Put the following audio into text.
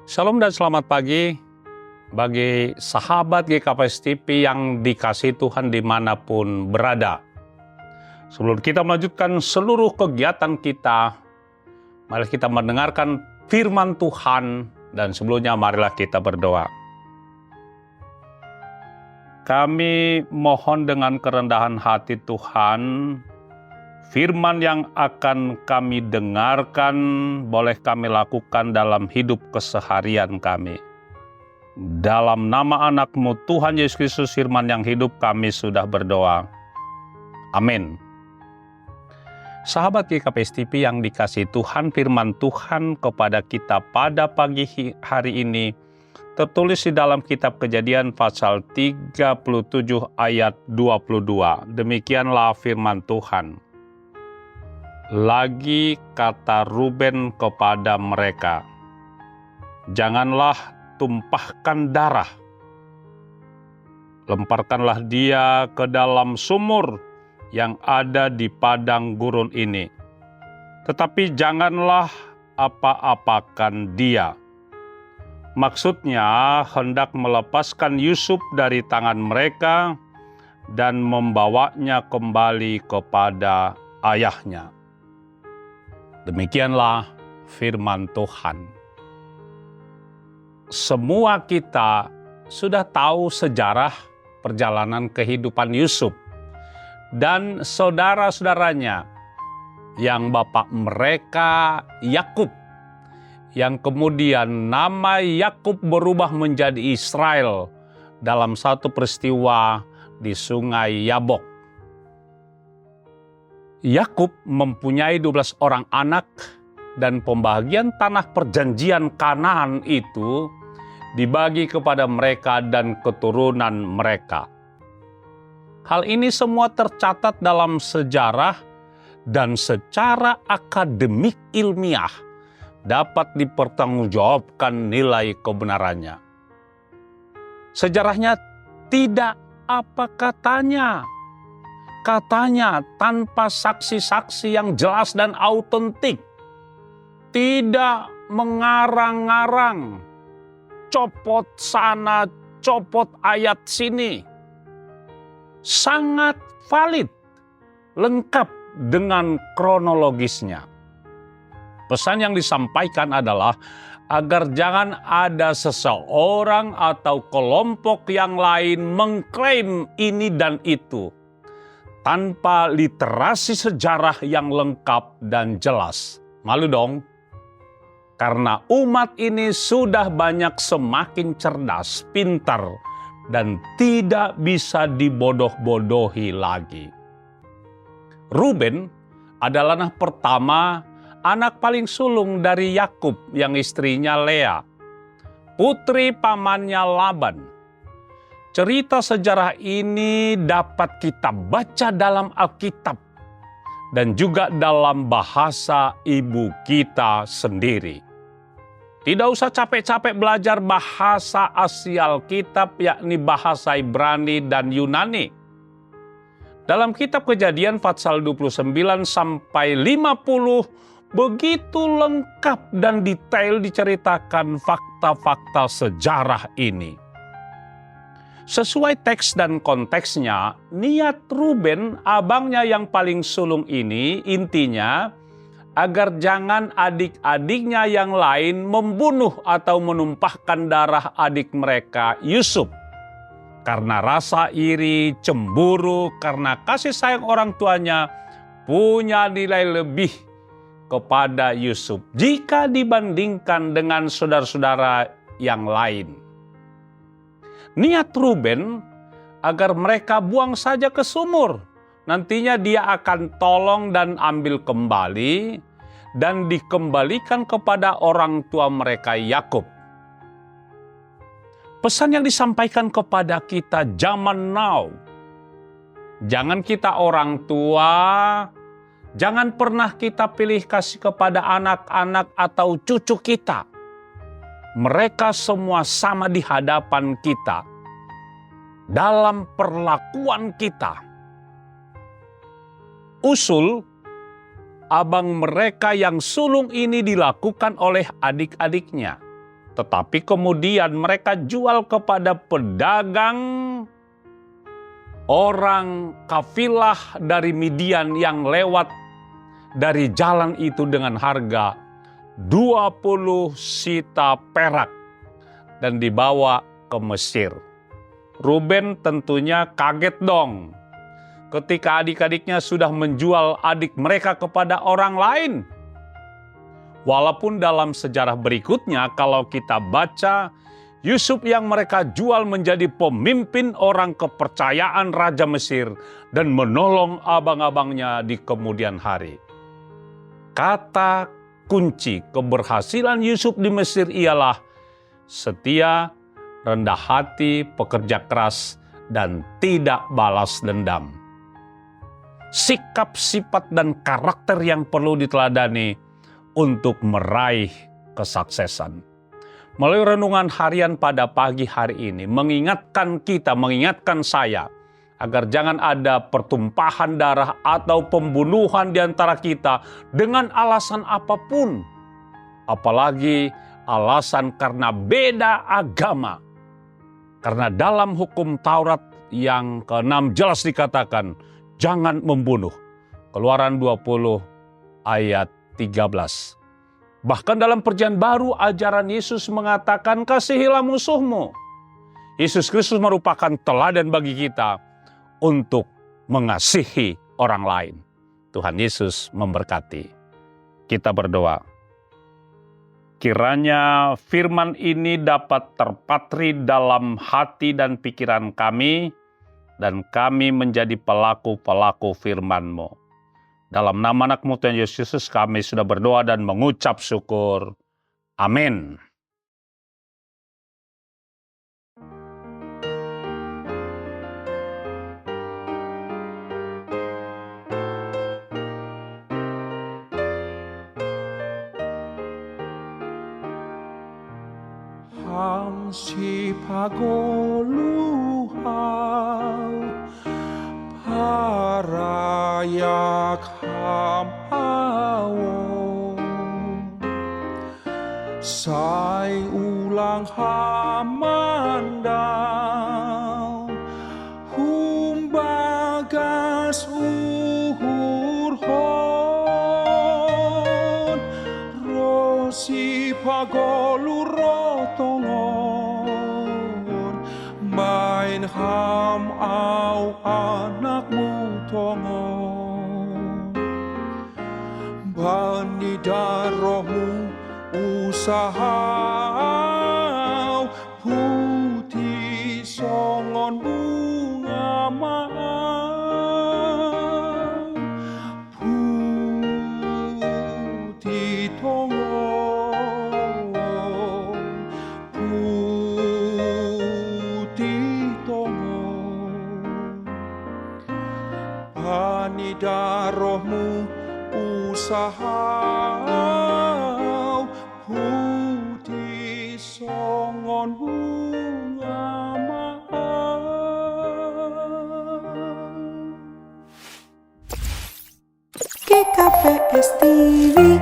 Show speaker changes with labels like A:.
A: Shalom dan selamat pagi bagi sahabat GKPS TV yang dikasihi Tuhan dimanapun berada. Sebelum kita melanjutkan seluruh kegiatan kita, mari kita mendengarkan firman Tuhan dan sebelumnya marilah kita berdoa. Kami mohon dengan kerendahan hati Tuhan, firman yang akan kami dengarkan boleh kami lakukan dalam hidup keseharian kami. Dalam nama anak-Mu Tuhan Yesus Kristus firman yang hidup kami sudah berdoa. Amin. Sahabat GKPS TV yang dikasihi Tuhan, firman Tuhan kepada kita pada pagi hari ini tertulis di dalam kitab Kejadian pasal 37 ayat 22. Demikianlah firman Tuhan. Lagi kata Ruben kepada mereka, janganlah tumpahkan darah. Lemparkanlah dia ke dalam sumur yang ada di padang gurun ini. Tetapi janganlah apa-apakan dia. Maksudnya hendak melepaskan Yusuf dari tangan mereka dan membawanya kembali kepada ayahnya. Demikianlah firman Tuhan. Semua kita sudah tahu sejarah perjalanan kehidupan Yusuf dan saudara-saudaranya yang bapak mereka Yakub, yang kemudian nama Yakub berubah menjadi Israel dalam satu peristiwa di Sungai Yabok. Yakub mempunyai 12 orang anak dan pembagian tanah perjanjian Kanaan itu dibagi kepada mereka dan keturunan mereka. Hal ini semua tercatat dalam sejarah dan secara akademik ilmiah dapat dipertanggungjawabkan nilai kebenarannya. Sejarahnya tidak apa katanya. Katanya tanpa saksi-saksi yang jelas dan autentik. Tidak mengarang-ngarang. Copot sana, copot ayat sini. Sangat valid. Lengkap dengan kronologisnya. Pesan yang disampaikan adalah agar jangan ada seseorang atau kelompok yang lain mengklaim ini dan itu tanpa literasi sejarah yang lengkap dan jelas. Malu dong, karena umat ini sudah banyak semakin cerdas, pintar, dan tidak bisa dibodoh-bodohi lagi. Ruben adalah anak pertama, anak paling sulung dari Yakub yang istrinya Lea, putri pamannya Laban. Cerita sejarah ini dapat kita baca dalam Alkitab dan juga dalam bahasa ibu kita sendiri. Tidak usah capek-capek belajar bahasa asli Alkitab, yakni bahasa Ibrani dan Yunani. Dalam kitab Kejadian pasal 29 sampai 50 begitu lengkap dan detail diceritakan fakta-fakta sejarah ini. Sesuai teks dan konteksnya, niat Ruben, abangnya yang paling sulung ini, intinya agar jangan adik-adiknya yang lain membunuh atau menumpahkan darah adik mereka Yusuf. Karena rasa iri, cemburu, karena kasih sayang orang tuanya punya nilai lebih kepada Yusuf jika dibandingkan dengan saudara-saudara yang lain. Niat Ruben agar mereka buang saja ke sumur. Nantinya dia akan tolong dan ambil kembali dan dikembalikan kepada orang tua mereka Yakub. Pesan yang disampaikan kepada kita zaman now. Jangan kita orang tua, jangan pernah kita pilih kasih kepada anak-anak atau cucu kita. Mereka semua sama di hadapan kita. Dalam perlakuan kita. Usul abang mereka yang sulung ini dilakukan oleh adik-adiknya. tetapi kemudian mereka jual kepada pedagang orang kafilah dari Midian yang lewat dari jalan itu dengan harga 20 sita perak dan dibawa ke Mesir. Ruben tentunya kaget dong ketika adik-adiknya sudah menjual adik mereka kepada orang lain. Walaupun dalam sejarah berikutnya kalau kita baca, Yusuf yang mereka jual menjadi pemimpin orang kepercayaan Raja Mesir dan menolong abang-abangnya di kemudian hari. Kata kunci keberhasilan Yusuf di Mesir ialah setia, rendah hati, pekerja keras, dan tidak balas dendam. Sikap, sifat, dan karakter yang perlu diteladani untuk meraih kesuksesan. Melalui renungan harian pada pagi hari ini, mengingatkan saya, agar jangan ada pertumpahan darah atau pembunuhan di antara kita dengan alasan apapun. Apalagi alasan karena beda agama. Karena dalam hukum Taurat yang ke-6 jelas dikatakan, jangan membunuh. Keluaran 20 ayat 13. Bahkan dalam Perjanjian Baru ajaran Yesus mengatakan kasihilah musuhmu. Yesus Kristus merupakan teladan bagi kita untuk mengasihi orang lain. Tuhan Yesus memberkati. Kita berdoa. Kiranya firman ini dapat terpatri dalam hati dan pikiran kami, dan kami menjadi pelaku-pelaku firman-Mu. Dalam nama anak-Mu Tuhan Yesus kami sudah berdoa dan mengucap syukur. Amin.
B: Hamsi pagoluhaw parayak hamawon say ulang hamandaw humbagas uhurhon rosi pagolurotongon main ham au anakmu tongon bani darohmu usahaw putih songon bunga mahal putih tongon putih tongon bani darohmu usahaw putih songon bunga mahal.
C: GKPS TV